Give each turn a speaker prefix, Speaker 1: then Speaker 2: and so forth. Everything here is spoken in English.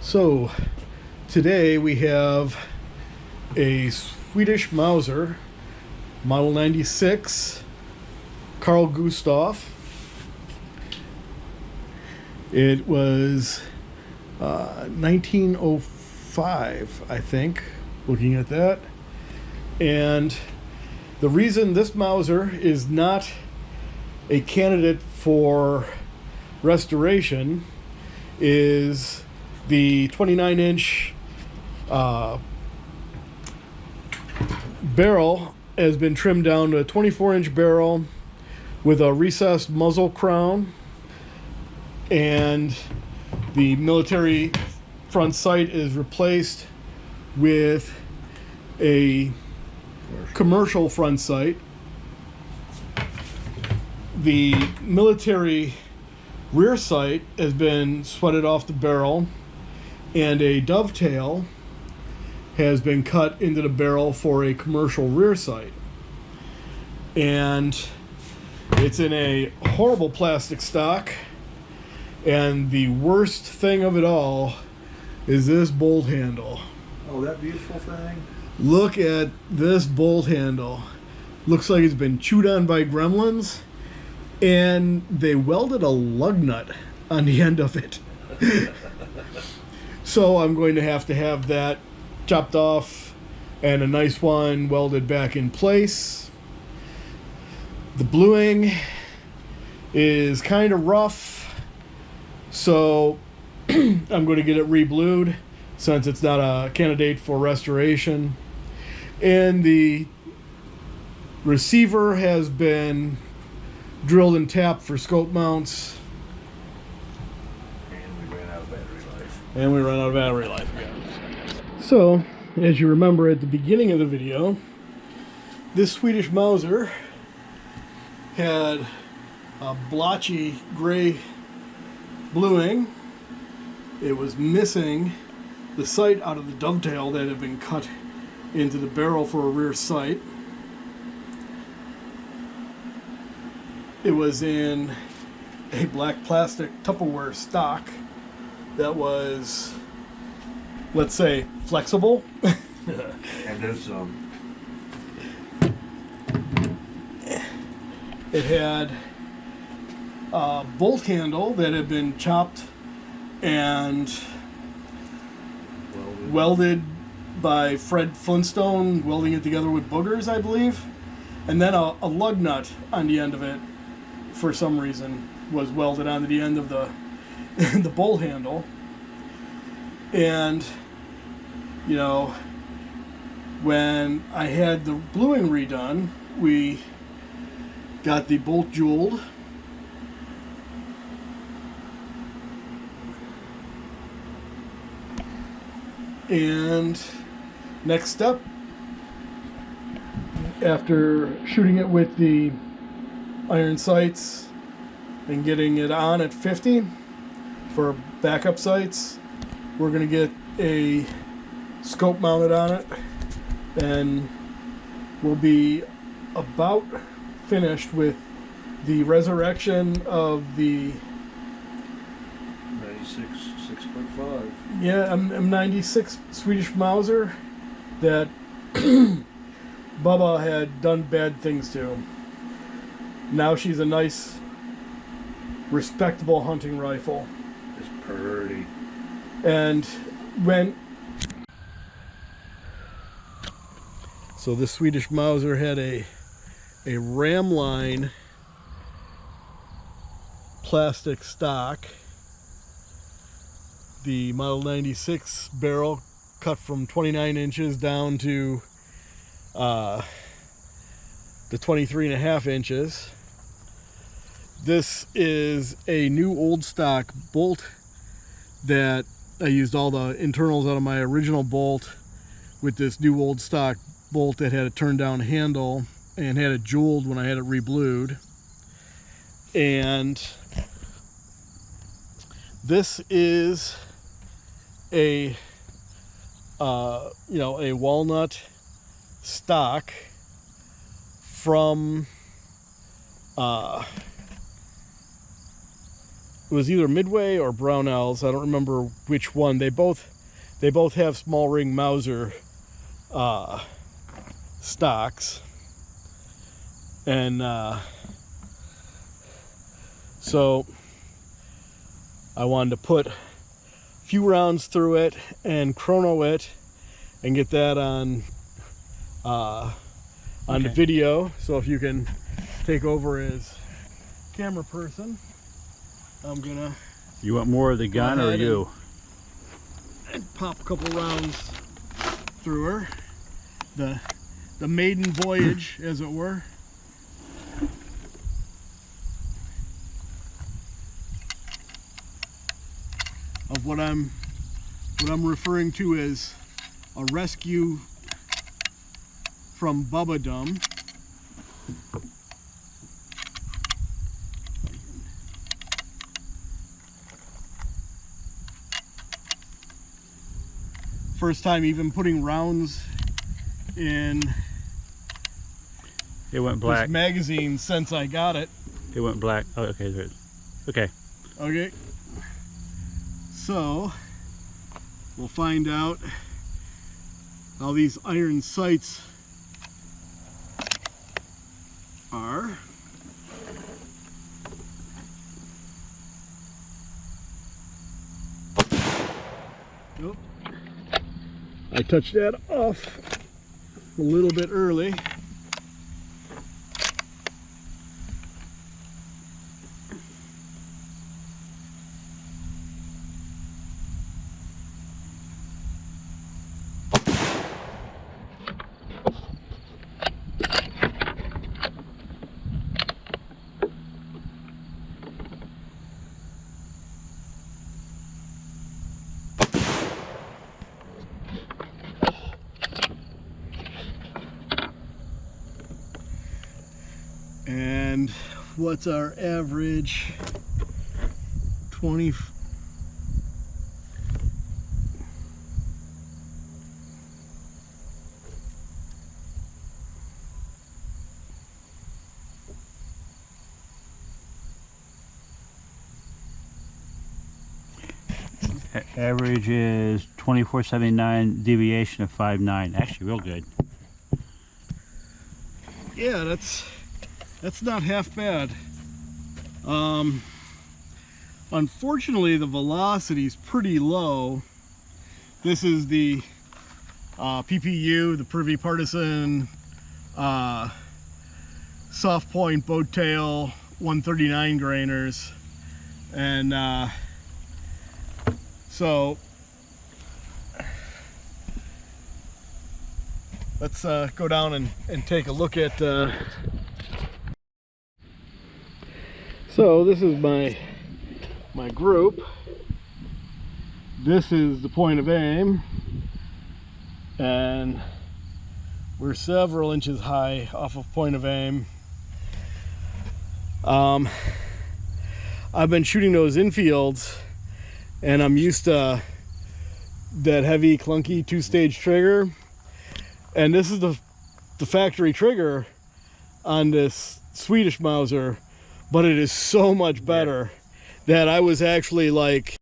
Speaker 1: So today we have a Swedish Mauser, model 96, Carl Gustaf. It was 1905, I think, looking at that. And the reason this Mauser is not a candidate for restoration is the 29-inch barrel has been trimmed down to a 24-inch barrel with a recessed muzzle crown, and the military front sight is replaced with a commercial front sight. The military rear sight has been sweated off the barrel, and a dovetail has been cut into the barrel for a commercial rear sight. And it's in a horrible plastic stock, and the worst thing of it all is this bolt handle.
Speaker 2: Oh, that beautiful thing.
Speaker 1: Look at this bolt handle. Looks like it's been chewed on by gremlins, and they welded a lug nut on the end of it. So I'm going to have that chopped off and a nice one welded back in place. The bluing is kind of rough, so I'm going to get it re-blued since it's not a candidate for restoration. And the receiver has been drilled and tapped for scope mounts. And we ran out of battery life again. So, as you remember at the beginning of the video, this Swedish Mauser had a blotchy gray bluing. It was missing the sight out of the dovetail that had been cut into the barrel for a rear sight. It was in a black plastic Tupperware stock that was, let's say, flexible.
Speaker 2: And there's
Speaker 1: It had a bolt handle that had been chopped and welded by Fred Flintstone, welding it together with boogers, I believe. And then a lug nut on the end of it, for some reason, was welded onto the end of the the bolt handle. And you know, when I had the bluing redone, we got the bolt jeweled, and next step, after shooting it with the iron sights and getting it on at 50 for backup sights, we're going to get a scope mounted on it, and we'll be about finished with the resurrection of the
Speaker 2: 96 6.5.
Speaker 1: yeah, M96 Swedish Mauser that Bubba had done bad things to. Now she's a nice, respectable hunting rifle.
Speaker 2: It's pretty.
Speaker 1: And so this Swedish Mauser had a ram line plastic stock. The model 96 barrel cut from 29 inches down to the 23.5 inches. This is a new old stock bolt that I used all the internals out of my original bolt with this new old stock bolt that had a turn down handle and had it jeweled when I had it re-blued. And this is a a walnut stock from it was either Midway or Brownells. I don't remember which one. They both have small ring Mauser stocks, and so I wanted to put a few rounds through it and chrono it and get that on the video. So if you can take over as camera person, I'm gonna.
Speaker 3: You want more of the gun or you?
Speaker 1: And pop a couple rounds through her. The maiden voyage, as it were. Of what I'm referring to as a rescue from Bubba-dom. First time even putting rounds in
Speaker 3: it went black.
Speaker 1: This magazine since I got it.
Speaker 3: It went black. Oh, okay, there it is. Okay.
Speaker 1: Okay. So we'll find out how these iron sights are. Nope. I touched that off a little bit early. And what's our average? 20.
Speaker 3: Average is 2479, deviation of 5.9. Actually, real good.
Speaker 1: Yeah, that's not half bad. Unfortunately, the velocity is pretty low. This is the PPU, the Privy Partisan soft point boat tail 139 grainers, and so let's go down and take a look at. So this is my group. This is the point of aim, and we're several inches high off of point of aim. I've been shooting those infields, and I'm used to that heavy, clunky two-stage trigger, and this is the factory trigger on this Swedish Mauser, but it is so much better that I was actually like